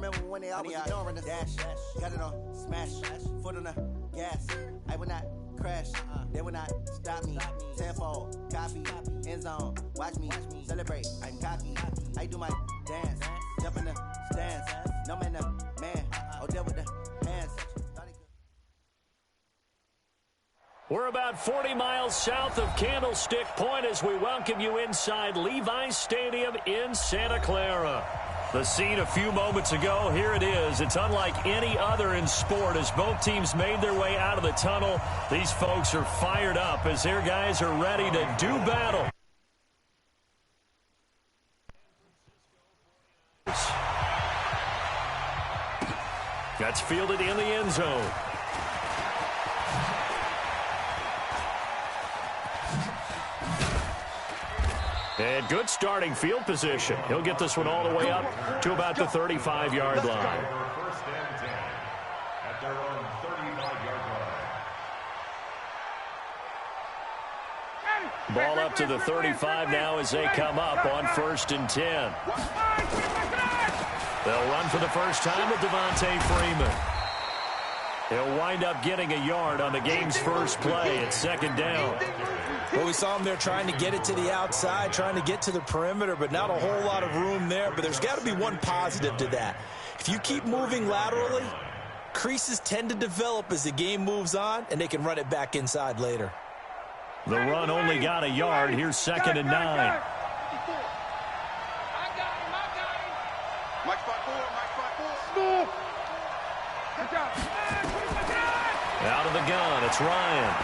remember when they always ignoring us. Dash, got it on, smash, foot on the gas. I will not crash, they will not stop me. Tenfold, copy, end zone, watch me celebrate. I'm cocky, I do my dance, jump in the stands. No man, man, oh, there with the hands. We're about 40 miles south of Candlestick Point as we welcome you inside Levi's Stadium in Santa Clara. The scene a few moments ago, here it is. It's unlike any other in sport as both teams made their way out of the tunnel. These folks are fired up as their guys are ready to do battle. That's fielded in the end zone. And good starting field position. He'll get this one all the way up to about the 35-yard line. First and 10 at their own 35-yard line. Ball up to the 35 now as they come up on 1st and 10. They'll run for the first time with Devontae Freeman. He'll wind up getting a yard on the game's first play at 2nd down. Well, we saw him there trying to get it to the outside, trying to get to the perimeter, but not a whole lot of room there. But there's got to be one positive to that. If you keep moving laterally, creases tend to develop as the game moves on, and they can run it back inside later. The run only got a yard. Here's 2nd and 9. I got him. Mike spot 4. Good job. Out of the gun, it's Ryan.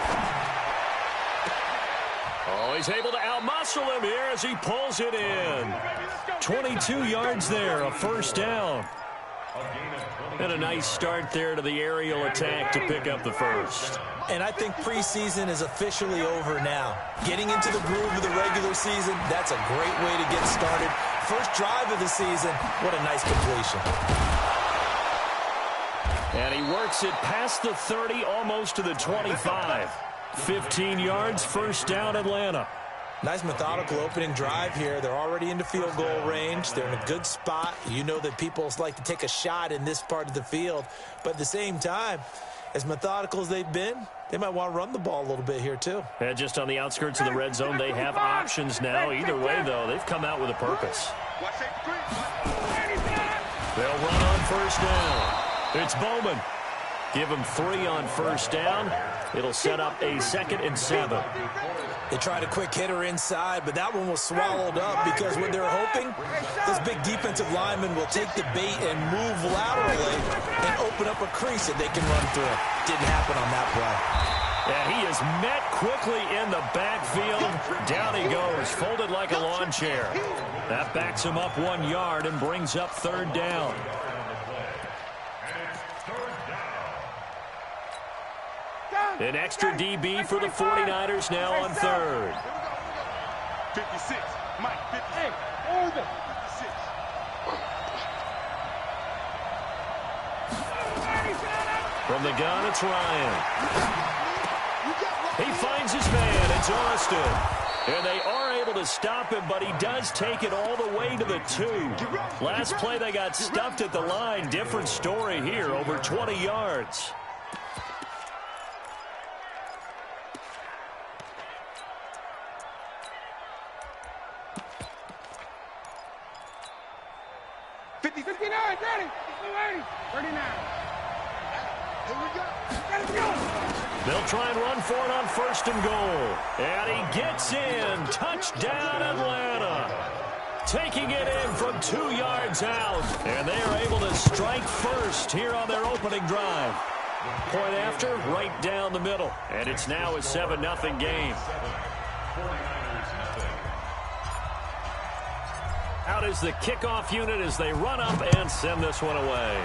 Oh, he's able to outmuscle him here as he pulls it in. 22 yards there, a first down. And a nice start there to the aerial attack to pick up the first. And I think preseason is officially over now. Getting into the groove of the regular season, that's a great way to get started. First drive of the season, what a nice completion. And he works it past the 30, almost to the 25. 15 yards, first down, Atlanta. Nice methodical opening drive here. They're already into field goal range. They're in a good spot. You know that people like to take a shot in this part of the field. But at the same time, as methodical as they've been, they might want to run the ball a little bit here too. And just on the outskirts of the red zone, they have options now. Either way, though, they've come out with a purpose. They'll run on first down. It's Bowman. Give him 3 on first down. It'll set up a 2nd and 7. They tried a quick hitter inside, but that one was swallowed up because what they're hoping, this big defensive lineman will take the bait and move laterally and open up a crease that they can run through. Didn't happen on that play. And he is met quickly in the backfield. Down he goes, folded like a lawn chair. That backs him up 1 yard and brings up 3rd down. An extra DB for the 49ers now on 3rd. 56. Mike, 58. Over. 56. From the gun, it's Ryan. He finds his man. It's Austin. And they are able to stop him, but he does take it all the way to the 2. Last play, they got stuffed at the line. Different story here, over 20 yards. They'll try and run for it on 1st and goal. And he gets in. Touchdown, Atlanta. Taking it in from 2 yards out. And they are able to strike first here on their opening drive. Point after, right down the middle. And it's now a 7-0 game. Out is the kickoff unit as they run up and send this one away.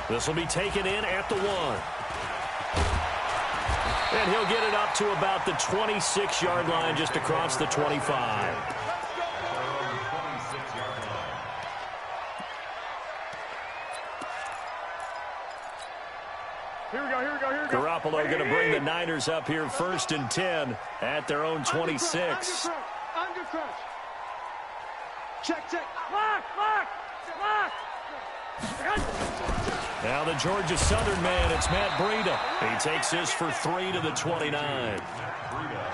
This will be taken in at the 1. And he'll get it up to about the 26-yard line, just across the 25. Here we go. Garoppolo going to bring the Niners up here 1st and 10 at their own 26. Check. Lock. Now the Georgia Southern man, it's Matt Breida. He takes this for 3 to the 29.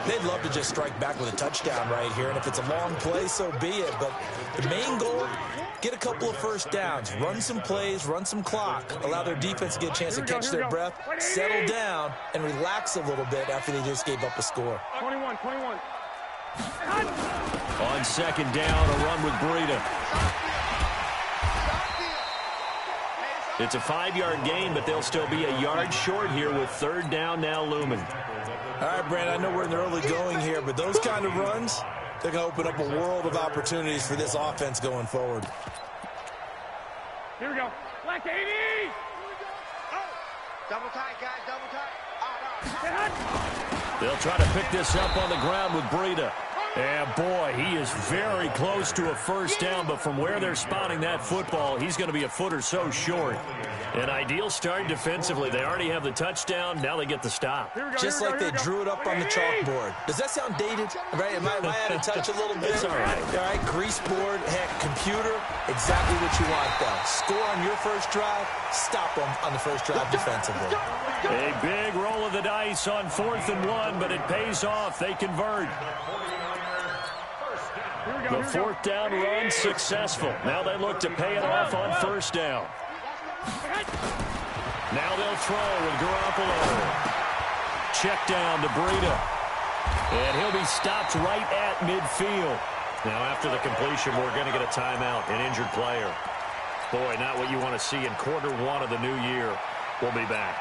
They'd love to just strike back with a touchdown right here, and if it's a long play, so be it. But the main goal, get a couple of first downs, run some plays, run some clock, allow their defense to get a chance to catch their breath, settle down, and relax a little bit after they just gave up a score. 21. On second down, a run with Breida. It's a 5-yard gain, but they'll still be a yard short here with third down now looming. All right, Brandon, I know we're in the early going here, but those kind of runs, they're going to open up a world of opportunities for this offense going forward. Here we go. Black 80. Double tight, guys, double tight. They'll try to pick this up on the ground with Breida. And, boy, he is very close to a first down, but from where they're spotting that football, he's going to be a foot or so short. An ideal start defensively. They already have the touchdown. Now they get the stop. Just like they drew it up on the chalkboard. Does that sound dated? Right? Am I out of touch a little bit? It's all right. All right, grease board, heck, computer, exactly what you want, though. Score on your first drive, stop them on the first drive defensively. A big roll of the dice on 4th and 1, but it pays off. They convert. The fourth down run successful. Now they look to pay it off on first down. Now they'll throw with Garoppolo. Check down to Breida. And he'll be stopped right at midfield. Now after the completion, we're going to get a timeout, an injured player. Boy, not what you want to see in quarter 1 of the new year. We'll be back.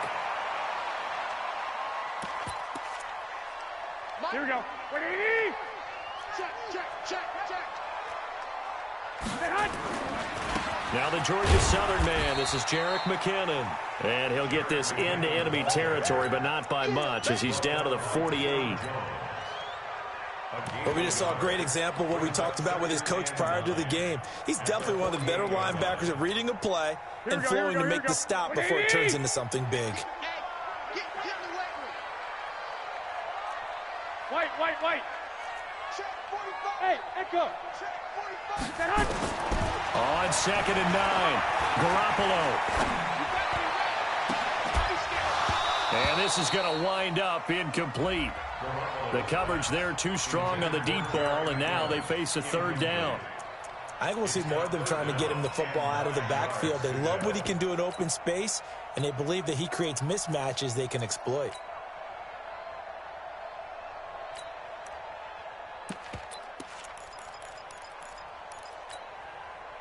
Here we go. Check. Now the Georgia Southern man, this is Jerick McKinnon. And he'll get this into enemy territory, but not by much as he's down to the 48. But we just saw a great example of what we talked about with his coach prior to the game. He's definitely one of the better linebackers at reading a play and flowing to make the stop before it turns into something big. White. Hey, Echo. On 2nd and 9, Garoppolo. And this is going to wind up incomplete. The coverage there too strong on the deep ball, and now they face a third down. I think we'll see more of them trying to get him the football out of the backfield. They love what he can do in open space, and they believe that he creates mismatches they can exploit.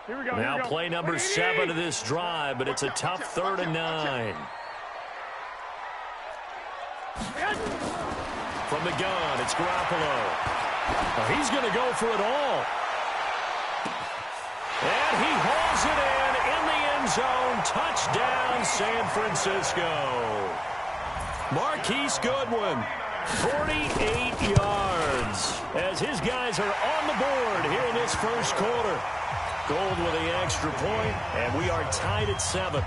Now play number 7 of this drive, but it's a tough 3rd and 9. From the gun, it's Garoppolo. Well, he's going to go for it all. And he hauls it in the end zone. Touchdown, San Francisco. Marquise Goodwin, 48 yards, as his guys are on the board here in this first quarter. Gold with the extra point, and we are tied at 7.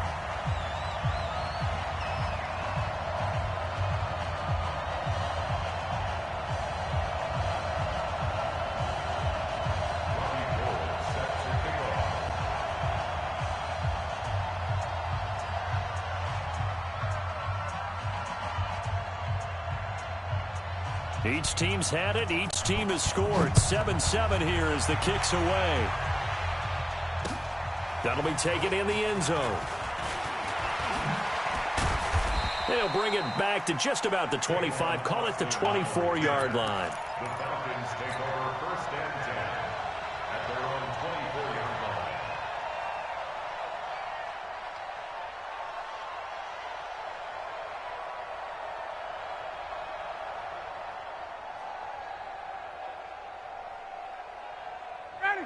Each team's had it. Each team has scored. 7-7 here as the kick's away. That'll be taken in the end zone. They'll bring it back to just about the 25. Call it the 24-yard line. The Falcons take over 1st and 10 at their own 24-yard line.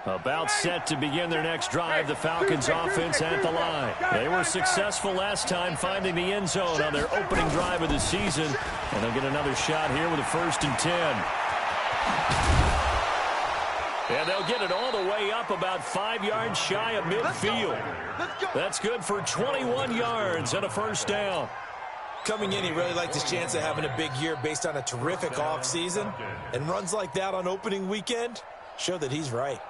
About set to begin their next drive, the Falcons offense at the line. They were successful last time finding the end zone on their opening drive of the season, and they'll get another shot here with a 1st and 10. And they'll get it all the way up about 5 yards shy of midfield. That's good for 21 yards and a first down. Coming in, he really liked his chance of having a big year based on a terrific offseason, and runs like that on opening weekend show that he's right.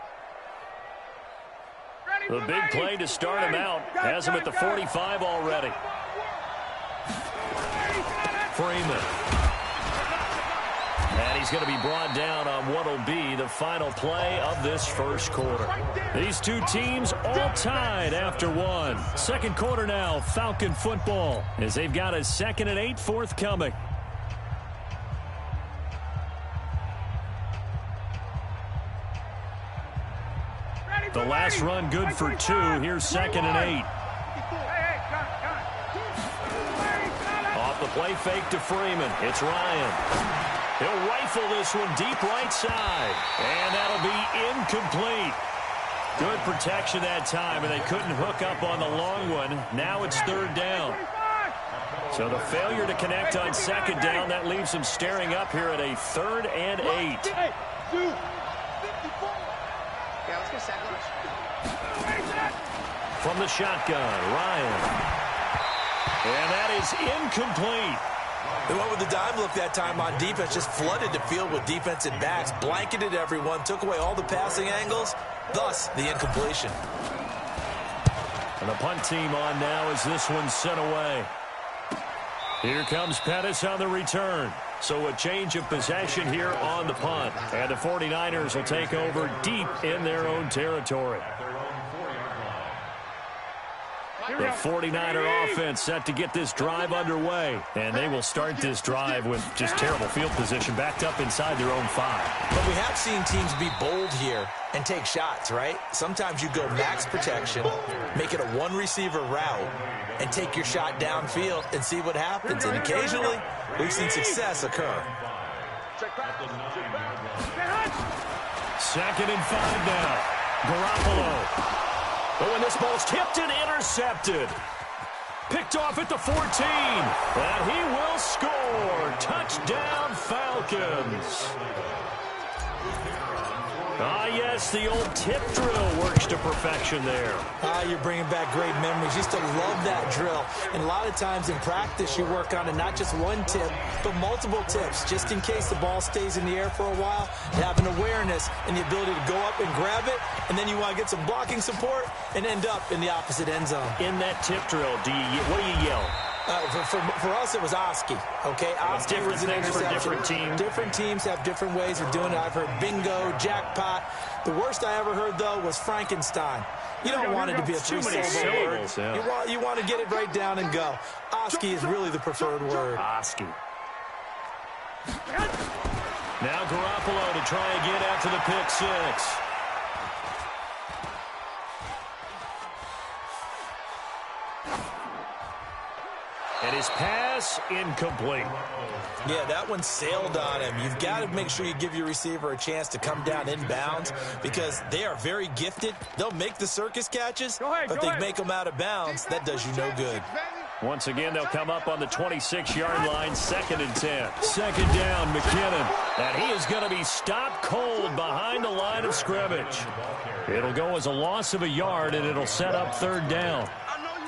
The big play to start him out has him at the 45 already. Freeman. And he's going to be brought down on what will be the final play of this first quarter. These two teams all tied after one. Second quarter now, Falcon football, as they've got a 2nd and 8 forthcoming. The last run good for 2. Here's 2nd and 8. Off the play fake to Freeman. It's Ryan. He'll rifle this one deep right side. And that'll be incomplete. Good protection that time, and they couldn't hook up on the long one. Now it's 3rd down. So the failure to connect on 2nd down, that leaves them staring up here at a 3rd and 8. From the shotgun, Ryan. And that is incomplete. They went with the dime look that time on defense, just flooded the field with defensive backs, blanketed everyone, took away all the passing angles, thus the incompletion. And the punt team on now as this one's sent away. Here comes Pettis on the return. So a change of possession here on the punt. And the 49ers will take over deep in their own territory. The 49er offense set to get this drive underway. And they will start this drive with just terrible field position backed up inside their own 5. But we have seen teams be bold here and take shots, right? Sometimes you go max protection, make it a one-receiver route, and take your shot downfield and see what happens. And occasionally, we've seen success occur. 2nd and 5 now. Garoppolo. But when this ball's tipped and intercepted. Picked off at the 14. And he will score. Touchdown, Falcons. Ah, yes, the old tip drill works to perfection there. You're bringing back great memories. Used to love that drill. And a lot of times in practice, you work on it, not just one tip, but multiple tips, just in case the ball stays in the air for a while. You have an awareness and the ability to go up and grab it, and then you want to get some blocking support and end up in the opposite end zone. In that tip drill, what do you yell? For us, it was Oski, okay? Oski was an interception. For different teams. Different teams have different ways of doing it. I've heard bingo, jackpot. The worst I ever heard, though, was Frankenstein. You don't want it to be a three-syllable word. Yeah. You want to get it right down and go. Oski is really the preferred word. Oski. Now Garoppolo to try again after the pick 6. And his pass incomplete. Yeah, that one sailed on him. You've got to make sure you give your receiver a chance to come down inbounds because they are very gifted. They'll make the circus catches, but they make them out of bounds. That does you no good. Once again, they'll come up on the 26-yard line, 2nd and 10. 2nd down, McKinnon. And he is going to be stopped cold behind the line of scrimmage. It'll go as a loss of a yard, and it'll set up 3rd down.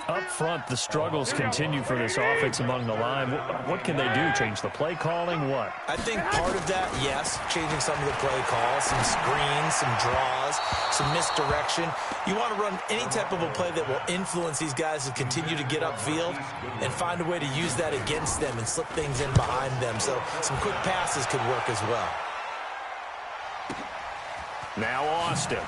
Up front, the struggles continue for this offense among the line. What can they do? Change the play calling? What? I think part of that, yes, changing some of the play calls, some screens, some draws, some misdirection. You want to run any type of a play that will influence these guys to continue to get upfield and find a way to use that against them and slip things in behind them. So some quick passes could work as well. Now Austin.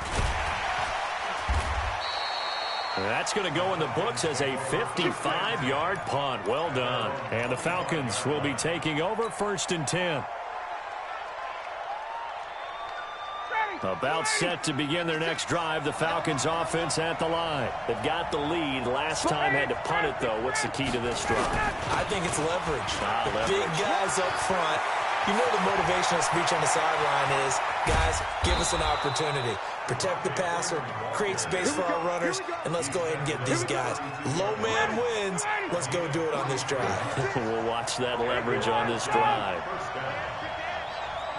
That's going to go in the books as a 55-yard punt. Well done. And the Falcons will be taking over 1st and 10. About set to begin their next drive. The Falcons offense at the line. They've got the lead. Last time had to punt it, though. What's the key to this drive? I think it's leverage. Leverage. Big guys up front. You know the motivational speech on the sideline is, guys, give us an opportunity. Protect the passer, create space for our runners, and let's go ahead and get these guys. Low man wins. Let's go do it on this drive. We'll watch that leverage on this drive.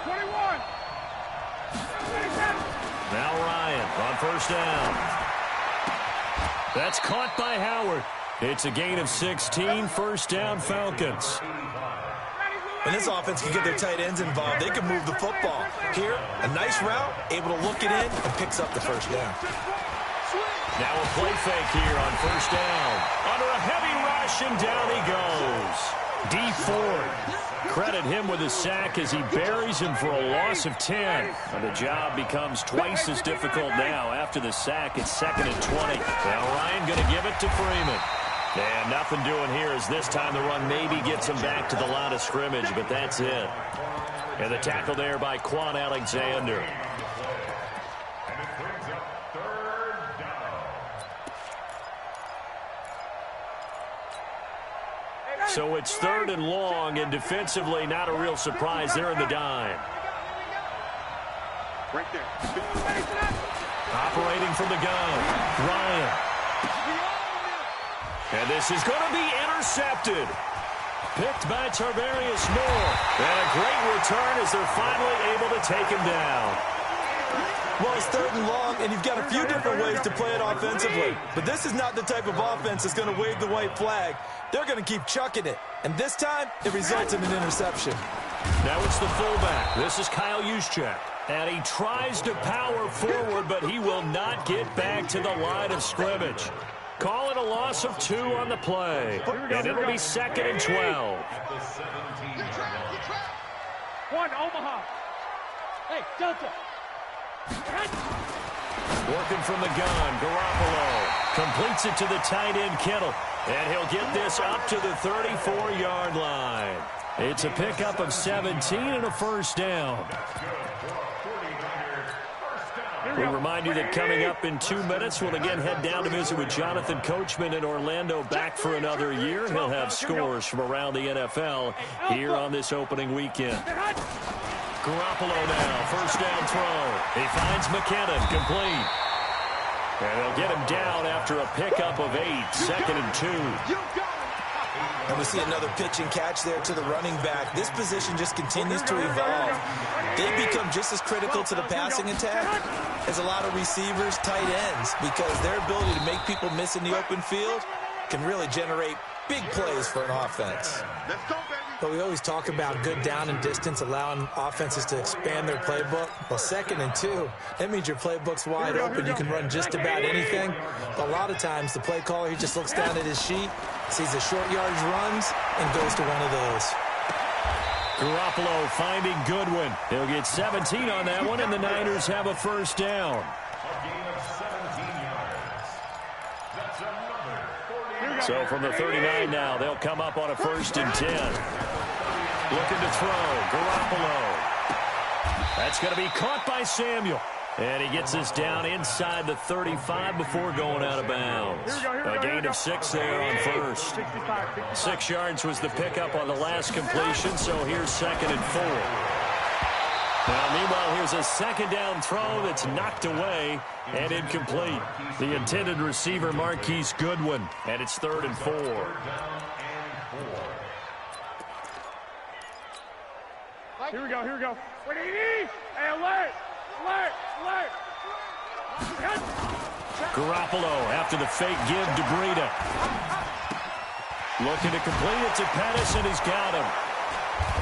21. Now Ryan on 1st down. That's caught by Howard. It's a gain of 16, 1st down Falcons. When this offense can get their tight ends involved, they can move the football. Here, a nice route, able to look it in, and picks up the 1st down. Now a play fake here on first down. Under a heavy rush, and down he goes. Dee Ford. Credit him with a sack as he buries him for a loss of 10. And the job becomes twice as difficult now. After the sack, it's 2nd and 20. Now Ryan going to give it to Freeman. And nothing doing here as this time the run maybe gets him back to the line of scrimmage, but that's it. And the tackle there by Quan Alexander. So it's 3rd and long, and defensively not a real surprise. They're in the dime. Right there. Operating from the gun, Ryan. And this is going to be intercepted. Picked by Tarvarius Moore. And a great return as they're finally able to take him down. Well, it's 3rd and long, and you've got a few different ways to play it offensively. But this is not the type of offense that's going to wave the white flag. They're going to keep chucking it. And this time, it results in an interception. Now it's the fullback. This is Kyle Juszczyk. And he tries to power forward, but he will not get back to the line of scrimmage. Call it a loss of 2 on the play. And it'll be 2nd and 12. One, Omaha. Hey, Delta. Working from the gun, Garoppolo completes it to the tight end, Kittle. And he'll get this up to the 34-yard line. It's a pickup of 17 and a first down. We remind you that coming up in 2 minutes, we'll again head down to visit with Jonathan Coachman in Orlando, back for another year. He'll have scores from around the NFL here on this opening weekend. Garoppolo now, first down throw. He finds McKinnon, complete. And they'll get him down after a pickup of 8, 2nd and 2. And we see another pitch and catch there to the running back. This position just continues to evolve. They become just as critical to the passing attack as a lot of receivers, tight ends, because their ability to make people miss in the open field can really generate big plays for an offense. Let's go, baby. But we always talk about good down and distance, allowing offenses to expand their playbook. Well, 2nd and 2, that means your playbook's wide open. You can run just about anything. But a lot of times, the play caller, he just looks down at his sheet, sees the short yardage runs, and goes to one of those. Garoppolo finding Goodwin. He'll get 17 on that one, and the Niners have a first down. So from the 39 now, they'll come up on a 1st and 10. Looking to throw, Garoppolo. That's going to be caught by Samuel. And he gets this down inside the 35 before going out of bounds. A gain of 6 there on first. 6 yards was the pickup on the last completion, so here's 2nd and 4. Now, meanwhile, here's a 2nd down throw that's knocked away and incomplete. The intended receiver, Marquise Goodwin, and it's 3rd and 4. Here we go, here we go. What do you need? Hey, alert! Alert! Alert! Garoppolo after the fake give to Breida. Looking to complete it to Pettis, and he's got him.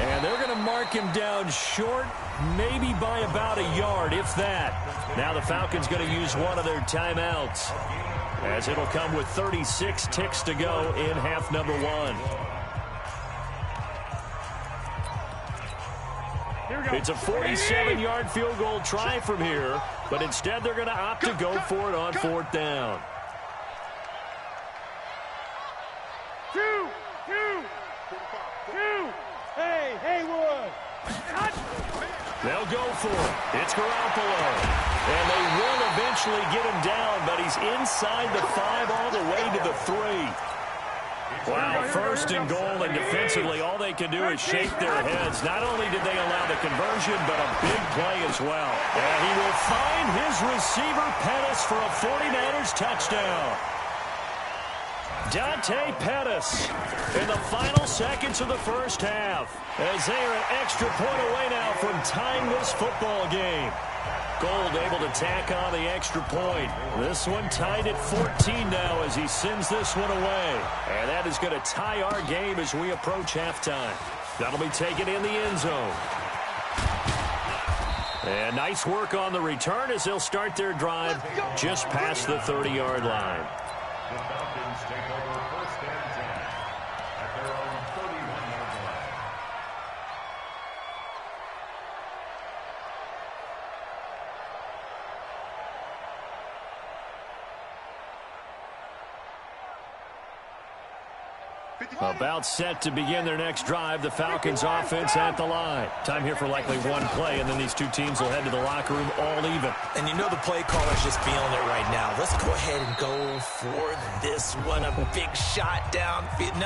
And they're going to mark him down short, maybe by about a yard, if that. Now the Falcons going to use one of their timeouts, as it'll come with 36 ticks to go in half number 1. It's a 47-yard field goal try from here, but instead they're going to opt to go for it on 4th down. 2. Hey, Haywood. They'll go for it. It's Garoppolo. And they will eventually get him down, but he's inside the 5 all the way to the 3. Wow, 1st and goal, and defensively all they can do is shake their heads. Not only did they allow the conversion, but a big play as well. And he will find his receiver, Pettis, for a 49ers touchdown. Dante Pettis in the final seconds of the first half, as they are an extra point away now from tying this football game. Gould able to tack on the extra point. This one tied at 14 now as he sends this one away. And that is going to tie our game as we approach halftime. That'll be taken in the end zone. And nice work on the return as they'll start their drive just past the 30-yard line. The Falcons take over first and 10 at their own 31-yard line. About set to begin their next drive. The Falcons offense at the line. Time here for likely one play, and then these two teams will head to the locker room all even. And you know the play caller's just feeling it right now. Let's go ahead and go for this one. A big shot downfield.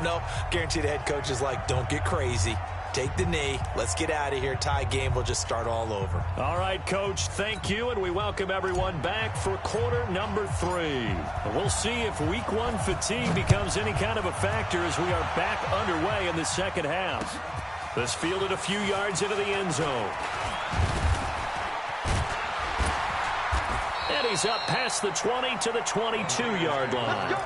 Nope. Guaranteed the head coach is like, don't get crazy. Take the knee. Let's get out of here. Tie game will just start all over. All right, Coach, thank you, and we welcome everyone back for quarter number 3. We'll see if week 1 fatigue becomes any kind of a factor as we are back underway in the second half. This fielded a few yards into the end zone. And he's up past the 20 to the 22-yard line.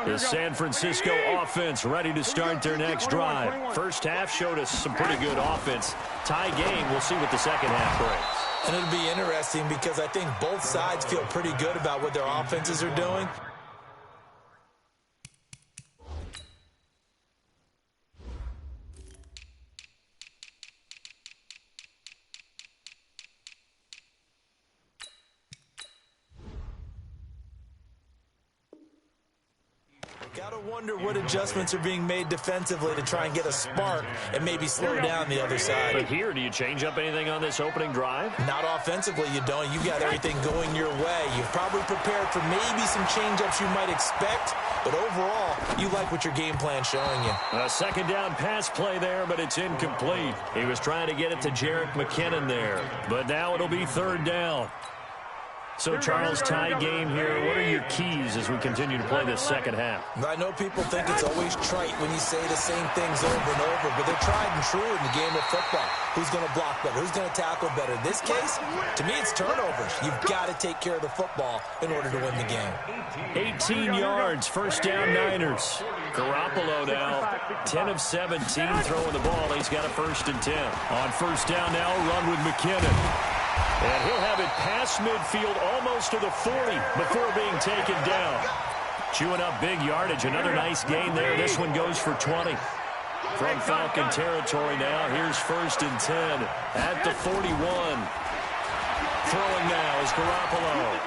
The San Francisco offense ready to start their next drive. First half showed us some pretty good offense. Tie game, we'll see what the second half brings. And it'll be interesting because I think both sides feel pretty good about what their offenses are doing. Gotta wonder what adjustments are being made defensively to try and get a spark and maybe slow down the other side. But here, do you change up anything on this opening drive? Not offensively, you don't. You got everything going your way. You've probably prepared for maybe some change-ups you might expect, but overall, you like what your game plan's showing you. A second down pass play there, but it's incomplete. He was trying to get it to Jerick McKinnon there, but now it'll be third down. So, Charles, tie game here. What are your keys as we continue to play this second half? I know people think it's always trite when you say the same things over and over, but they're tried and true in the game of football. Who's going to block better? Who's going to tackle better? In this case, to me, it's turnovers. You've got to take care of the football in order to win the game. 18 yards, first down Niners. Garoppolo now, 10 of 17 throwing the ball. He's got a 1st and 10. On first down now, run with McKinnon. And he'll have it past midfield almost to the 40 before being taken down. Chewing up big yardage. Another nice gain there. This one goes for 20. From Falcon territory now. Here's 1st and 10 at the 41. Throwing now is Garoppolo.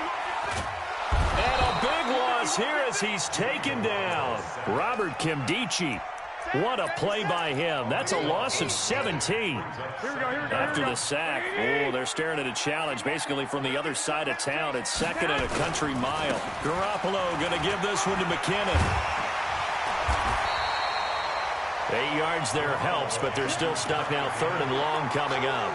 And a big loss here as he's taken down. Robert Nkemdiche. What a play by him. That's a loss of 17. After the sack, they're staring at a challenge basically from the other side of town. It's 2nd and a country mile. Garoppolo going to give this one to McKinnon. 8 yards there helps, but they're still stuck now. 3rd and long coming up.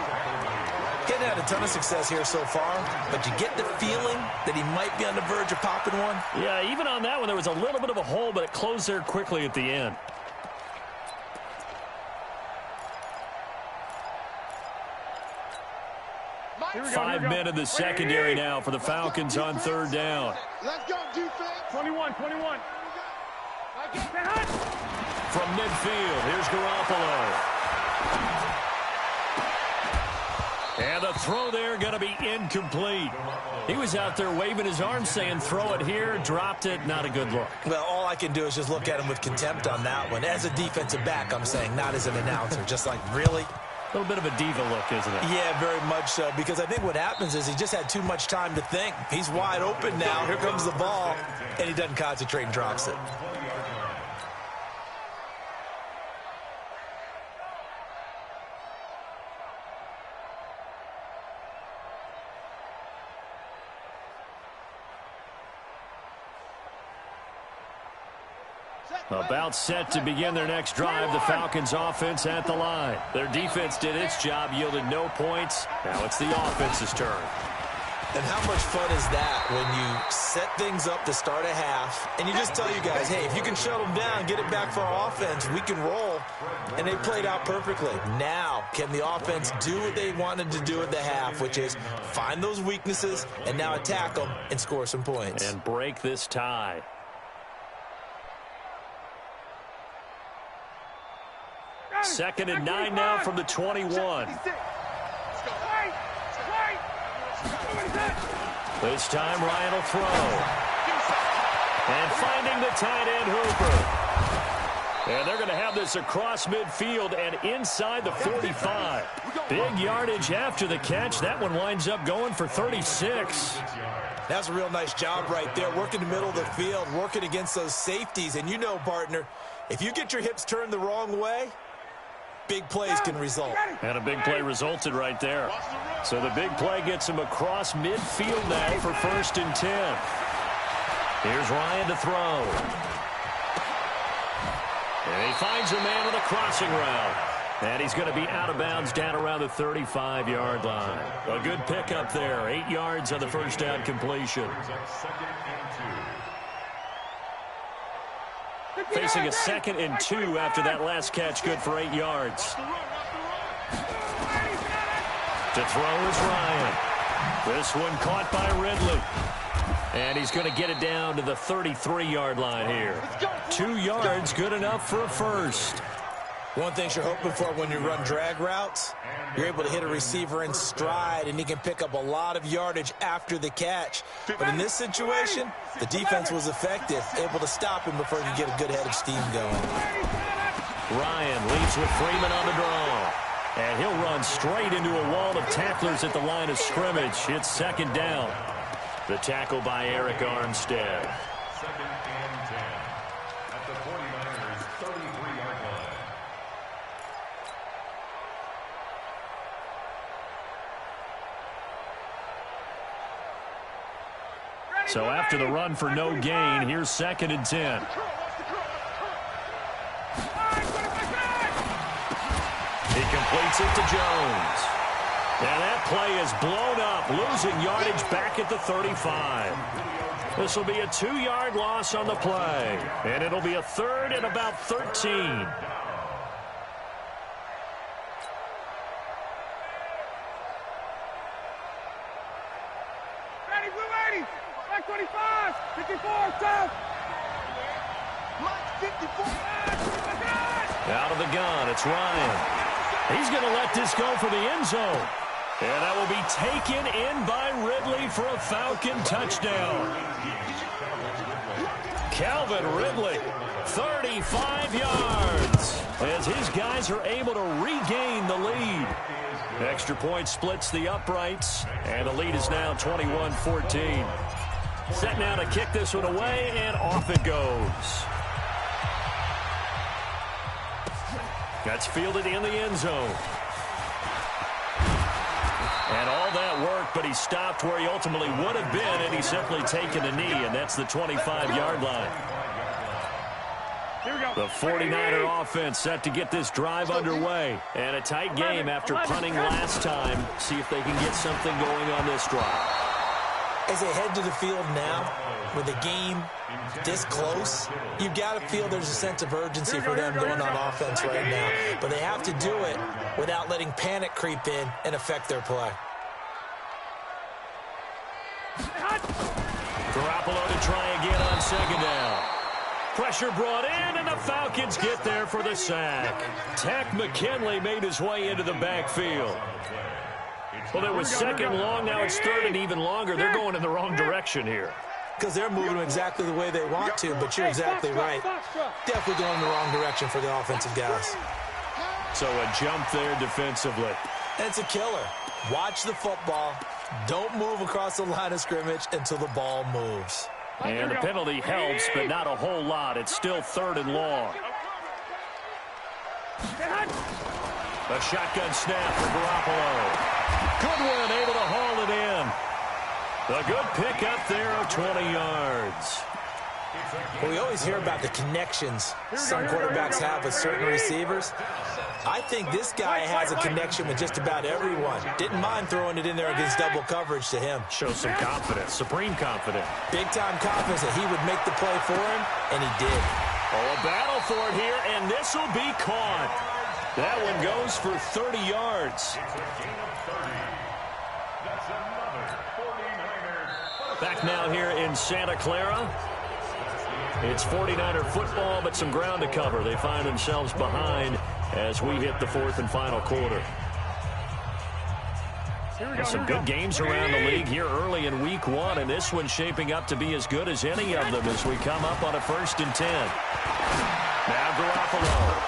Hadn't had a ton of success here so far, but you get the feeling that he might be on the verge of popping one. Yeah, even on that one, there was a little bit of a hole, but it closed there quickly at the end. Five men in the secondary now for the Falcons on 3rd down. Let's go, defense. 21. From midfield, here's Garoppolo. And the throw there going to be incomplete. He was out there waving his arms saying, throw it here, dropped it, not a good look. Well, all I can do is just look at him with contempt on that one. As a defensive back, I'm saying, not as an announcer. Just like, really? A little bit of a diva look, isn't it? Yeah, very much so, because I think what happens is he just had too much time to think. He's wide open now. Here comes the ball, and he doesn't concentrate and drops it. About set to begin their next drive, the Falcons offense at the line. Their defense did its job, yielded no points. Now it's the offense's turn. And how much fun is that when you set things up to start a half, and you just tell you guys, hey, if you can shut them down, get it back for our offense, we can roll. And they played out perfectly. Now, can the offense do what they wanted to do at the half, which is find those weaknesses and now attack them and score some points. And break this tie. 2nd and 9 now from the 21. This time Ryan will throw. And finding the tight end Hooper. And they're going to have this across midfield and inside the 45. Big yardage after the catch. That one winds up going for 36. That's a real nice job right there, working the middle of the field, working against those safeties. And you know, partner, if you get your hips turned the wrong way, big plays can result. And a big play resulted right there. So the big play gets him across midfield now for 1st and 10. Here's Ryan to throw. And he finds a man on the crossing route. And he's going to be out of bounds down around the 35-yard line. A good pickup there. 8 yards on the first down completion. Facing a 2nd and 2 after that last catch, good for 8 yards. To throw is Ryan. This one caught by Ridley. And he's going to get it down to the 33-yard line here. 2 yards, good enough for a first. One thing you're hoping for when you run drag routes, you're able to hit a receiver in stride, and he can pick up a lot of yardage after the catch. But in this situation, the defense was effective, able to stop him before he could get a good head of steam going. Ryan leads with Freeman on the draw. And he'll run straight into a wall of tacklers at the line of scrimmage. It's 2nd down. The tackle by Eric Armstead. 2nd and 10 at the 49ers' 33-yard line. So after the run for no gain, here's 2nd and 10. He completes it to Jones. And that play is blown up, losing yardage back at the 35. This will be a 2-yard loss on the play. And it'll be a 3rd and about 13. Ready, blue 80, back 25, 54, stop. Mike, 54. Out of the gun, it's Ryan. He's going to let this go for the end zone. And that will be taken in by Ridley for a Falcon touchdown. Calvin Ridley, 35 yards, as his guys are able to regain the lead. Extra point splits the uprights, and the lead is now 21-14. Set now to kick this one away, and off it goes. That's fielded in the end zone. And all that work, but he stopped where he ultimately would have been, and he's simply taken a knee, and that's the 25-yard line. Here we go. The 49er offense set to get this drive underway. And a tight game after punting last time. See if they can get something going on this drive. As they head to the field now, with the game this close, you've got to feel there's a sense of urgency for them going on offense right now. But they have to do it without letting panic creep in and affect their play. Garoppolo to try again on 2nd down. Pressure brought in, and the Falcons get there for the sack. Takk McKinley made his way into the backfield. Well, it was 2nd long, now it's 3rd and even longer. They're going in the wrong direction here. Because they're moving exactly the way they want to, but you're exactly right. Definitely going in the wrong direction for the offensive guys. So a jump there defensively. And it's a killer. Watch the football. Don't move across the line of scrimmage until the ball moves. And the penalty helps, but not a whole lot. It's still 3rd and long. A shotgun snap for Garoppolo. Goodwin able to haul it in. A good pick up there of 20 yards. Well, we always hear about the connections some quarterbacks have with certain receivers. I think this guy has a connection with just about everyone. Didn't mind throwing it in there against double coverage to him. Shows some confidence, supreme confidence. Big-time confidence that he would make the play for him, and he did. Oh, a battle for it here, and this will be caught. That one goes for 30 yards. Back now here in Santa Clara. It's 49er football, but some ground to cover. They find themselves behind as we hit the fourth and final quarter. Some good games around the league here early in week one, and this one's shaping up to be as good as any of them as we come up on a 1st and 10. Now Garoppolo.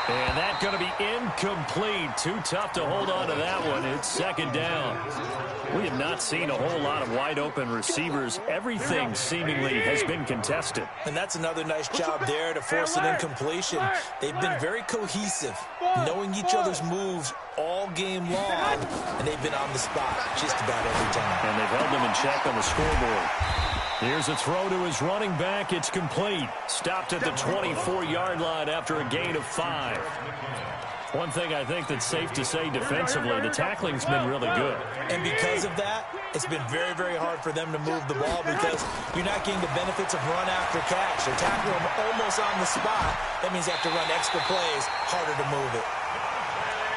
And that's going to be incomplete. Too tough to hold on to that one. It's 2nd down. We have not seen a whole lot of wide-open receivers. Everything seemingly has been contested. And that's another nice job there to force an incompletion. They've been very cohesive, knowing each other's moves all game long, and they've been on the spot just about every time. And they've held them in check on the scoreboard. Here's a throw to his running back. It's complete. Stopped at the 24-yard line after a gain of 5. One thing I think that's safe to say defensively, the tackling's been really good. And because of that, it's been very, very hard for them to move the ball because you're not getting the benefits of run after catch. They're tackling them almost on the spot. That means they have to run extra plays, harder to move it.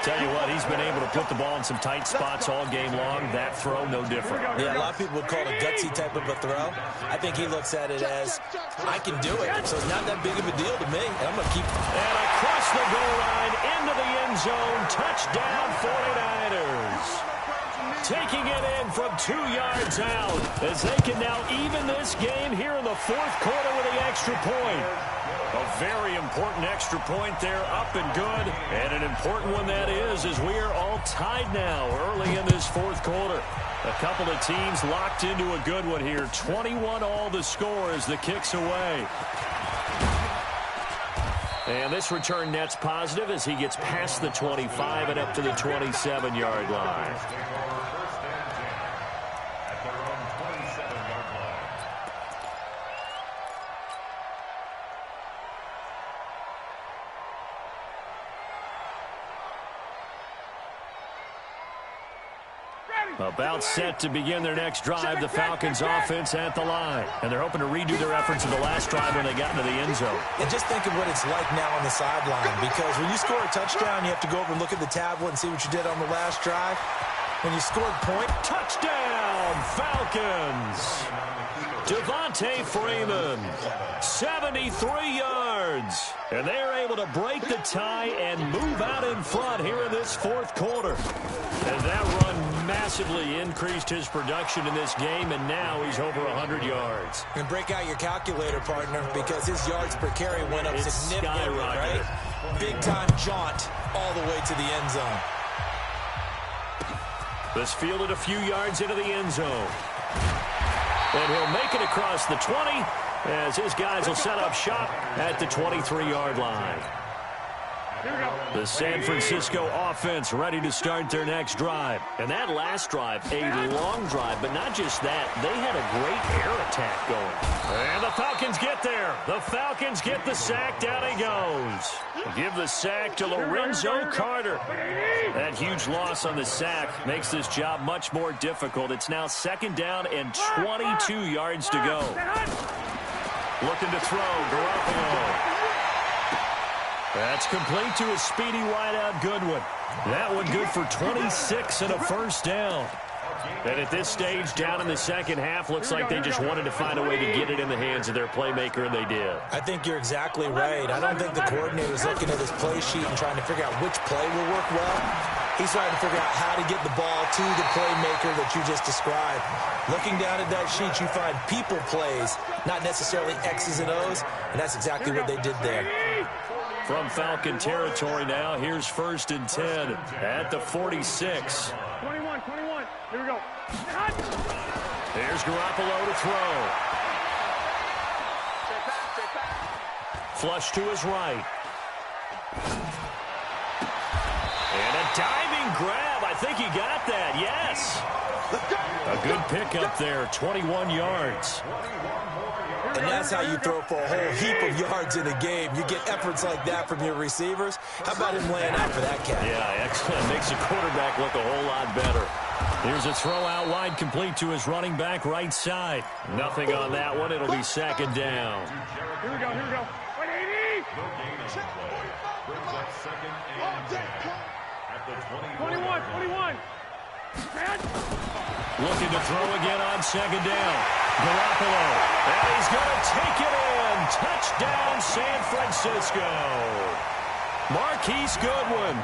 Tell you what, he's been able to put the ball in some tight spots all game long. That throw, no different. Yeah, a lot of people would call it a gutsy type of a throw. I think he looks at it as, I can do it, so it's not that big of a deal to me, and I'm going to keep... And across the goal line, into the end zone, touchdown 49ers. Taking it in from 2 yards out as they can now even this game here in the 4th quarter with the extra point. A very important extra point there, up and good. And an important one that is, as we are all tied now early in this 4th quarter. A couple of teams locked into a good one here. 21 all the score as the kick's away. And this return net's positive as he gets past the 25 and up to the 27-yard line. About set to begin their next drive, the Falcons offense at the line. And they're hoping to redo their efforts of the last drive when they got into the end zone. And just think of what it's like now on the sideline, because when you score a touchdown, you have to go over and look at the tablet and see what you did on the last drive. When you scored point, touchdown, Falcons! Devontae Freeman, 73 yards. And they're able to break the tie and move out in front here in this 4th quarter. And that run massively increased his production in this game, and now he's over 100 yards. And break out your calculator, partner, because his yards per carry went up significantly, right? Big-time jaunt all the way to the end zone. This fielded a few yards into the end zone. And he'll make it across the 20 as his guys will set up shop at the 23-yard line. The San Francisco offense ready to start their next drive. And that last drive, a long drive, but not just that. They had a great air attack going. And the Falcons get there. The Falcons get the sack. Down he goes. Give the sack to Lorenzo Carter. That huge loss on the sack makes this job much more difficult. It's now 2nd down and 22 yards to go. Looking to throw, Garoppolo. That's complete to a speedy wideout Goodwin. That one good for 26 and a 1st down. And at this stage, down in the second half, looks like they just wanted to find a way to get it in the hands of their playmaker, and they did. I think you're exactly right. I don't think the coordinator's looking at his play sheet and trying to figure out which play will work well. He's trying to figure out how to get the ball to the playmaker that you just described. Looking down at that sheet, you find people plays, not necessarily X's and O's, and that's exactly what they did there. From Falcon territory now, here's 1st and 10 at the 46. 21. Here we go. Here's Garoppolo to throw. Flush to his right. And a diving grab. I think he got that. Yes. A good pickup there, 21 yards. And that's how you throw for a whole heap of yards in a game. You get efforts like that from your receivers. How about him laying out for that catch? Yeah, excellent. Makes the quarterback look a whole lot better. Here's a throw out wide, complete to his running back right side. Nothing on that one. It'll be 2nd down. Here we go. 180. Brings up 2nd and 10 at the 21. Looking to throw again on 2nd down. Garoppolo. And he's going to take it in. Touchdown, San Francisco. Marquise Goodwin,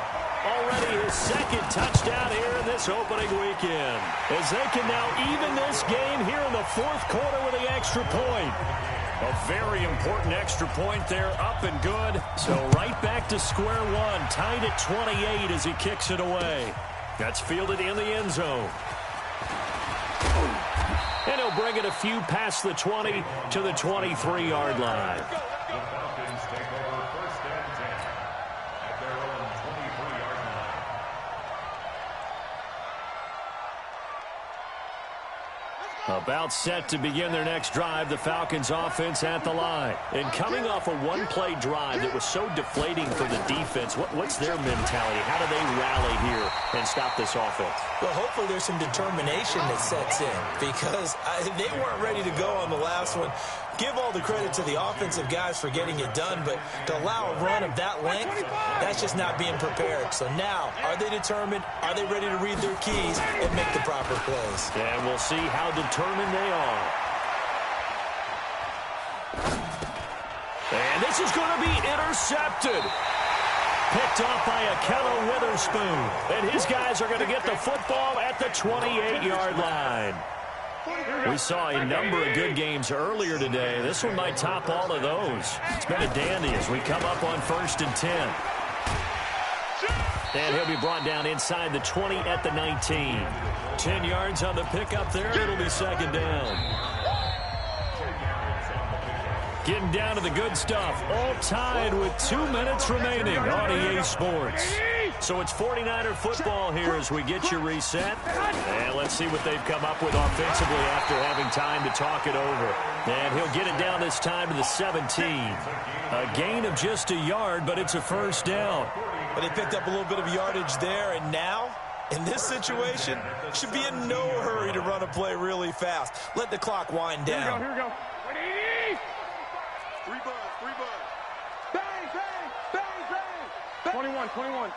already his second touchdown here in this opening weekend, as they can now even this game here in the fourth quarter with the extra point. A very important extra point there, up and good. So right back to square one, tied at 28 as he kicks it away. That's fielded in the end zone. And he'll bring it a few past the 20 to the 23-yard line. The Falcons take over first and 10 at their own 23-yard line. About set to begin their next drive, the Falcons offense at the line. And coming off a one-play drive that was so deflating for the defense, what's their mentality? How do they rally here and stop this offense? Well, hopefully there's some determination that sets in, because they weren't ready to go on the last one. Give all the credit to the offensive guys for getting it done, but to allow a run of that length, that's just not being prepared. So now, are they determined? Are they ready to read their keys and make the proper plays? And we'll see how determined they are. And this is going to be intercepted. Picked off by Akello Witherspoon. And his guys are going to get the football at the 28-yard line. We saw a number of good games earlier today. This one might top all of those. It's been a dandy as we come up on 1st and 10. And he'll be brought down inside the 20 at the 19. 10 yards on the pickup there. It'll be second down. Getting down to the good stuff. All tied with 2 minutes remaining on EA Sports. So it's 49er football here as we get you reset. And let's see what they've come up with offensively after having time to talk it over. And he'll get it down this time to the 17. A gain of just a yard, but it's a first down. But they picked up a little bit of yardage there, and now, in this situation, should be in no hurry to run a play really fast. Let the clock wind down. Here we go. 3 buds. Bang, bang, bang, bang. 21.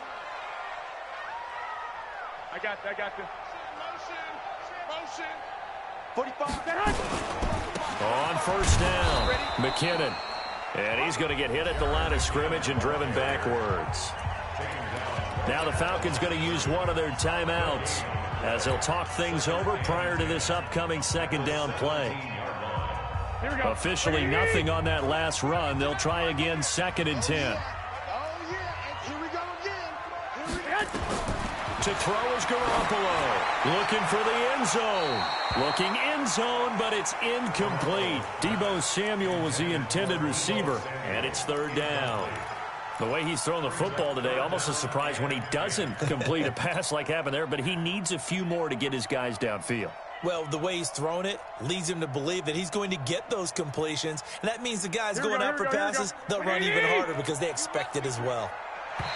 I got this. Motion. 45. On first down, McKinnon. And he's going to get hit at the line of scrimmage and driven backwards. Now the Falcons going to use one of their timeouts as they'll talk things over prior to this upcoming second down play. Officially nothing on that last run. They'll try again, 2nd and 10. Oh, yeah. Here we go again. To throw is Garoppolo. Looking for the end zone. Looking end zone, but it's incomplete. Deebo Samuel was the intended receiver, and it's third down. The way he's thrown the football today, almost a surprise when he doesn't complete a pass like happened there, but he needs a few more to get his guys downfield. Well, the way he's thrown it leads him to believe that he's going to get those completions, and that means the guys going out for passes, they'll run even harder because they expect it as well.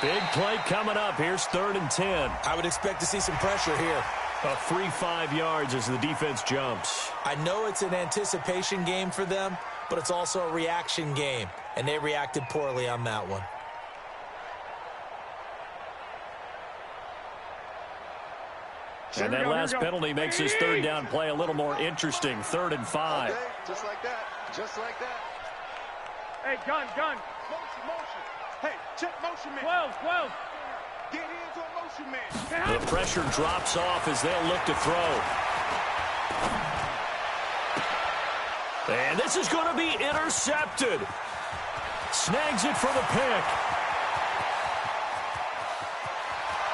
Big play coming up. Here's 3rd and 10. I would expect to see some pressure here. A free 5 yards as the defense jumps. I know it's an anticipation game for them, but it's also a reaction game, and they reacted poorly on that one. And that last penalty makes this third down play a little more interesting. 3rd and 5. Okay, just like that. Hey, gun. Motion. Hey, check motion man. 12. Get into a motion man. The pressure drops off as they'll look to throw. And this is going to be intercepted. Snags it for the pick.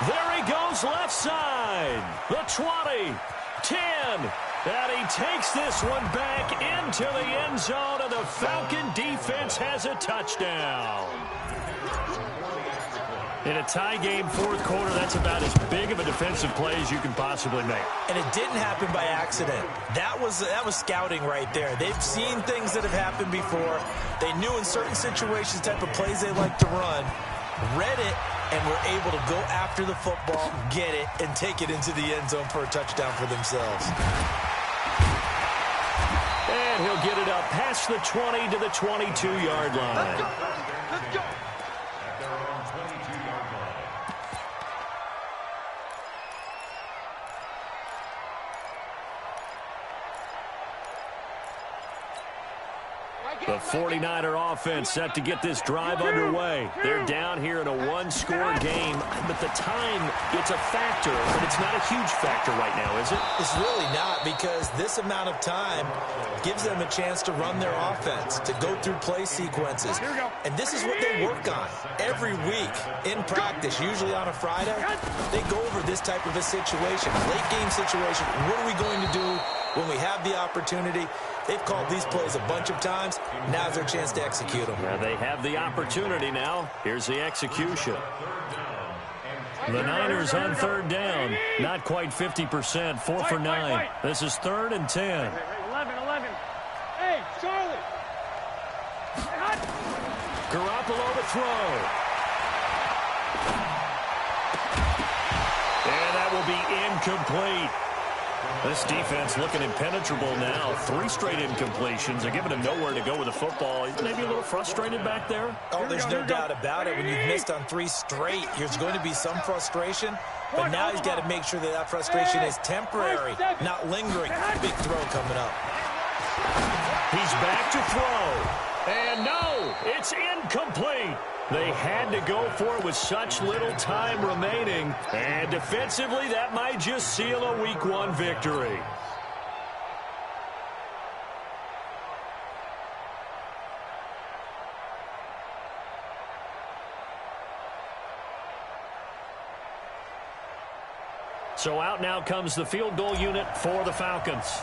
There he goes left side. The 20, 10. And he takes this one back into the end zone, and the Falcon defense has a touchdown. In a tie game, fourth quarter, that's about as big of a defensive play as you can possibly make. And it didn't happen by accident. That was scouting right there. They've seen things that have happened before. They knew in certain situations the type of plays they like to run, read it, and were able to go after the football, get it, and take it into the end zone for a touchdown for themselves. And he'll get it up past the 20 to the 22-yard line. Let's go. At their own 22-yard line. The 49er offense set to get this drive underway. They're down here in a one-score game, but the time, it's a factor, but it's not a huge factor right now, is it? It's really not, because this amount of time gives them a chance to run their offense, to go through play sequences. And this is what they work on every week in practice, usually on a Friday. They go over this type of a situation, late game situation. What are we going to do when we have the opportunity? They've called these plays a bunch of times. Now's their chance to execute them. Yeah, they have the opportunity now. Here's the execution. The Niners on third down. Not quite 50%, 4 for 9. This is 3rd and 10. 11. Hey, Charlie. Garoppolo to throw. And that will be incomplete. This defense looking impenetrable now. 3 straight incompletions. They're giving him nowhere to go with the football. Maybe a little frustrated back there. Oh, there's no doubt about it. When you've missed on 3 straight, there's going to be some frustration. But now he's got to make sure that that frustration is temporary, not lingering. Big throw coming up. He's back to throw. And no, it's incomplete. They had to go for it with such little time remaining. And defensively, that might just seal a Week 1 victory. So out now comes the field goal unit for the Falcons.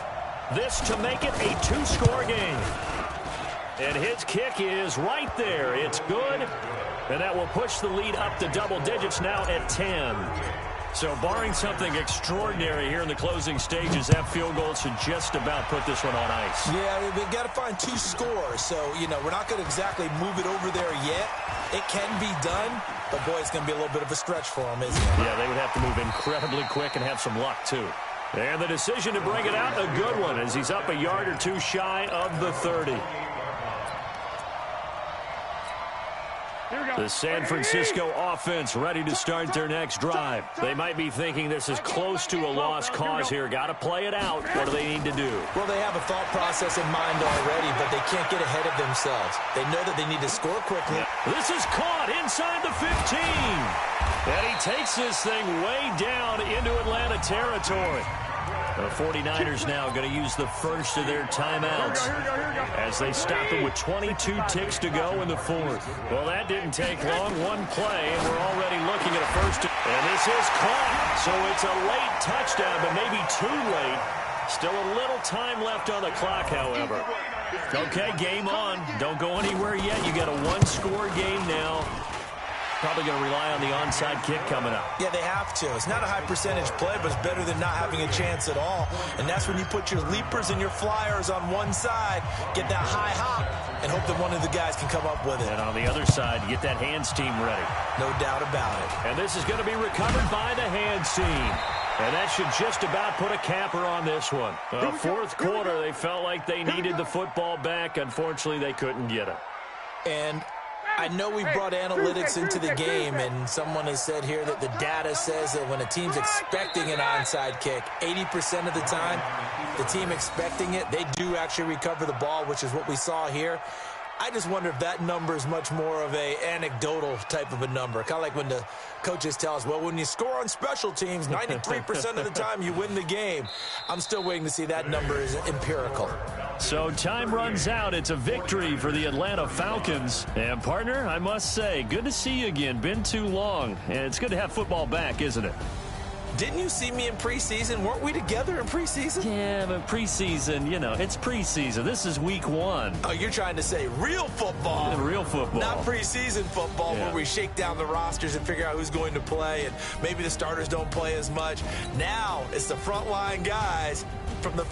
This to make it a 2-score game. And his kick is right there. It's good. And that will push the lead up to double digits now at 10. So barring something extraordinary here in the closing stages, that field goal should just about put this one on ice. Yeah, we've got to find 2 scores. So, we're not going to exactly move it over there yet. It can be done, but, boy, it's going to be a little bit of a stretch for them, isn't it? Yeah, they would have to move incredibly quick and have some luck, too. And the decision to bring it out, a good one, as he's up a yard or 2 shy of the 30. The San Francisco offense ready to start their next drive. They might be thinking this is close to a lost cause here. Got to play it out. What do they need to do? Well, they have a thought process in mind already, but they can't get ahead of themselves. They know that they need to score quickly. This is caught inside the 15. And he takes this thing way down into Atlanta territory. The 49ers now going to use the first of their timeouts as they stop it with 22 ticks to go in the 4th. Well, that didn't take long. One play, and we're already looking at a first. And this is caught. So it's a late touchdown, but maybe too late. Still a little time left on the clock, however. Okay, game on. Don't go anywhere yet. You got a 1-score game now. Probably going to rely on the onside kick coming up. Yeah, they have to. It's not a high percentage play, but it's better than not having a chance at all. And that's when you put your leapers and your flyers on one side, get that high hop, and hope that one of the guys can come up with it. And on the other side, get that hands team ready. No doubt about it. And this is going to be recovered by the hands team. And that should just about put a capper on this one. Fourth quarter, they felt like they needed the football back. Unfortunately, they couldn't get it. And I know we brought analytics into the game, and someone has said here that the data says that when a team's expecting an onside kick, 80% of the time, the team expecting it, they do actually recover the ball, which is what we saw here. I just wonder if that number is much more of a anecdotal type of a number. Kind of like when the coaches tell us, well, when you score on special teams, 93% of the time you win the game. I'm still waiting to see that number is empirical. So time runs out. It's a victory for the Atlanta Falcons. And, partner, I must say, good to see you again. Been too long. And it's good to have football back, isn't it? Didn't you see me in preseason? Weren't we together in preseason? Yeah, but preseason, it's preseason. This is week 1. Oh, you're trying to say real football. Real football. Not preseason football where we shake down the rosters and figure out who's going to play, and maybe the starters don't play as much. Now it's the frontline guys from the